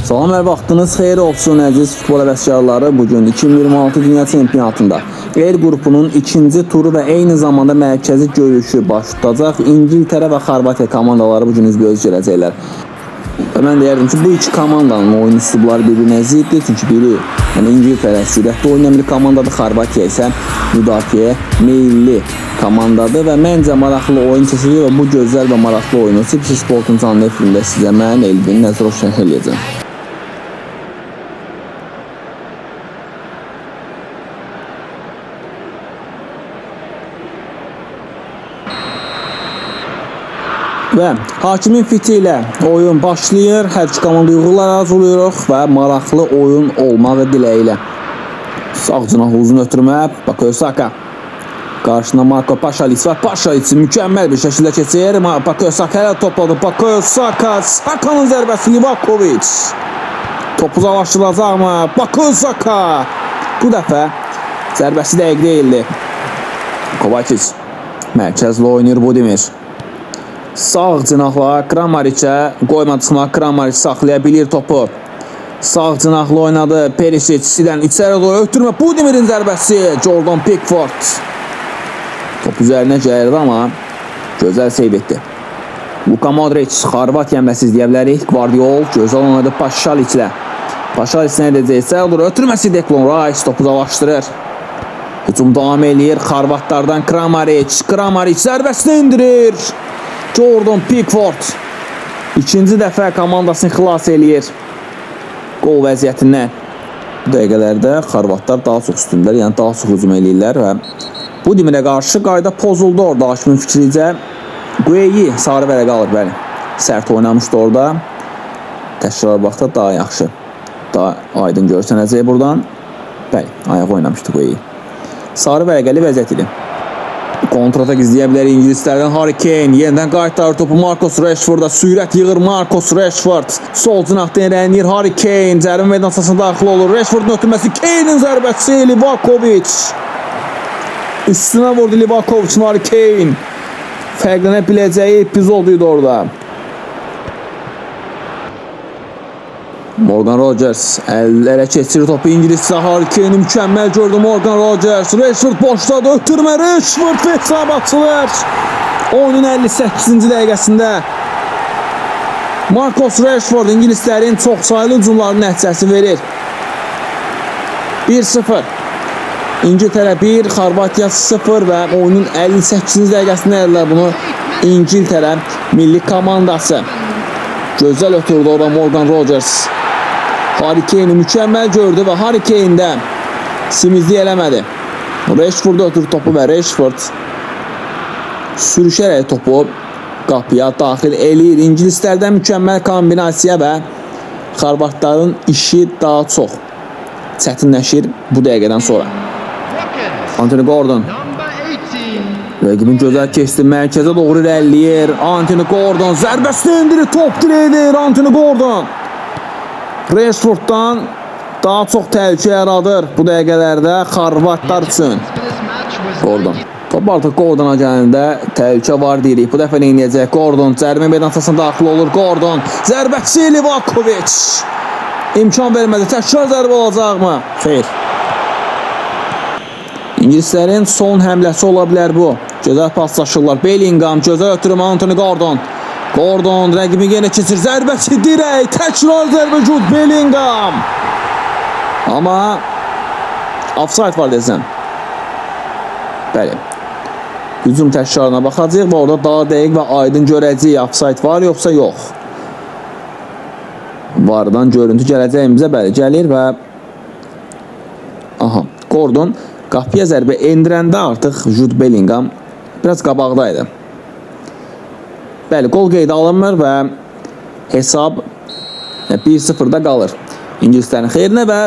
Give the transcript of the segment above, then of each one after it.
Salamlar, vaxtınız xeyir olsun əziz futbol həvəskarları. Bugün 2026 Dünya Çempionatında El qrupunun ikinci turu və eyni zamanda mərkəzi görüşü baş tutacaq. İngiltərə və Xorvatiya komandaları bugün üzbəüz gələcəklər. Və mən deyərdim ki, bu iki komandanın oyun üslubları bir-birinə ziddir. Çünki biri İngiltərə sürətli oynayan bir komandadır, Xorvatiya isə müdafiə meyilli komandadır və məncə maraqlı oyun keçəcək və bu gözəl və maraqlı oyunu Sipsi Sportun canlı efirində sizə mən Elvin Nəzərov şərh edəcəm. Və hakimin fiti ilə oyun başlayır. Hər iki komanda uğurlar arzuluyoruz və maraqlı oyun olmağı diləyilə. Sağ cinahlı uzun ötürmə Bukayo Saka. Qarşına Marco Paşalic var. Paşalic mükəmməl bir şəkildə keçir. Bukayo Saka ilə topladı. Bukayo Saka. Saka'nın zərbəsi Livakovic. Topu uzaqlaşdırılacaq mı? Bukayo Saka. Bu dəfə zərbəsi dəqiq deyildi. Kovacic mərkəzli oynayır Budimir. Sağ cinahla Kramaric'e qoymadıqla Kramaric saxlaya bilir topu. Sağ cinahla oynadı Perisic. Sidən içəri doğru ötürmə. Budimir'in zərbəsi Jordan Pickford. Top üzərinə gəlirdi amma gözəl seyv etdi. Luka Modric Xorvatiya həmləsi izləyə bilərik. Guardiol gözəl oynadı Paşalic ilə. Paşalic nə edəcək? İçəri doğru ötürməsi Declan Rice topu uzaqlaşdırır. Hücum davam edir. Xorvatlardan Kramaric. Kramaric zərbəsini indirir. Jordan Pickford ikinci dəfə komandasını xilas eləyir qol vəziyyətindən. Bu dəqiqələrdə Xorvatlar daha çox üstündür, yəni daha çox hücum eləyirlər və Budimir'ə qarşı qayda pozuldu orada. Hakimin fikrincə Gueyi sarı vərəq alır, bəli. Sərt oynamışdı orada. Təşkilata baxda daha yaxşı, daha aydın görsənəcək buradan. Bəli, ayaq oynamışdı Gueyi. Sarı vərəqəli vəziyyət idi. Kontratak izləyə bilər İngilislərdən Harry Kane. Yenidən qaytarır topu Marcus Rashford'a. Sürət yığır Marcus Rashford. Sol cinahdan irəliləyir Harry Kane. Zərbə meydançasına daxil olur. Rashford'un ötürməsi. Kane'in zərbəsi Livakovic. Üstünə vurdu Livakovic Harry Kane. Fərqlənə biləcəyi epizod idi orada. Morgan Rogers əllərə keçirir topu İngiliscə. Harry Kane'i mükəmməl gördü Morgan Rogers. Rashford boşladı, ötürmə Rashford və hesab açılır. Oyunun 58-ci dəqiqəsində Marcus Rashford İngilislərin çox sayılı hücumlarının nəticəsi verir. 1-0. İngiltərə 1, Xorvatiya 0 və oyunun 58-ci dəqiqəsində elədilər bunu İngiltərə milli komandası. Gözəl ötürdü orada Morgan Rogers. Harry Kane'i mükəmməl gördü və Harry Kane'də simizlik eləmədi. Rashford ötür topu və Rashford sürüşərək topu qapıya daxil eləyir. İngilislərdən mükəmməl kombinasiya və Xorvatların işi daha çox çətinləşir bu dəqiqədən sonra. Anthony Gordon rəqibin gözəl keçdi, mərkəzə doğru irəliləyir. Anthony Gordon zərbəsini indirir, top dirəkdir Anthony Gordon. Rashford'dan daha çox təhlükə yaradır bu dəqiqələrdə Xorvatlar üçün. Gordon. Top artıq Gordon'a gəlində təhlükə var deyirik. Bu dəfə nə edəcək? Gordon zərbə meydançasına daxil olur. Gordon zərbəsi Livakovic. İmkan vermədi. Təkrar zərbə olacaqmı? Xeyr. İngilislərin son həmləsi ola bilər bu. Gözəl paslaşırlar. Bellingham gözəl ötürmə Anthony Gordon. Gordon rəqibi yenə keçir. Zərbəsi dirək. Təkrar zərbə Jude Bellingham. Amma offside var desəm. Bəli. Hücum təşkilatına baxacağıq və orada daha dəqiq və aydın görəcəyik offside var yoxsa yox. Vardan görüntü gələcəyimizə bəli gəlir və aha, Gordon qapıya zərbə endirəndə artıq Jude Bellingham biraz qabaqdaydı. Bəli, qol qeydə alınmır və hesab 1-0-da qalır İngilislərin xeyrinə və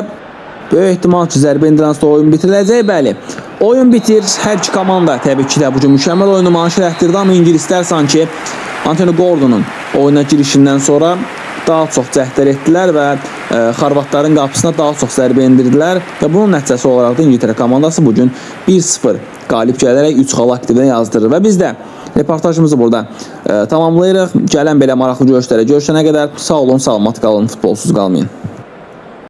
böyük ehtimal ki, zərbə endirəndə oyun bitiriləcək. Bəli, oyun bitir. Hər iki komanda təbii ki də bugün mükəmməl oyunu manşələtdirdi, amma İngilislər sanki Anthony Gordon'un oyuna girişindən sonra daha çox cəhdlər etdilər və Xorvatların qapısına daha çox zərbə endirdilər və bunun nəticəsi olaraq da İngiltərə komandası bugün 1-0 qalib gələrək 3 xal aktivə yazdırır və biz də Reportajımızı burada tamamlayırıq. Gələn belə maraqlı görüşlərə görüşənə qədər sağ olun, salamat qalın, futbolsuz qalmayın.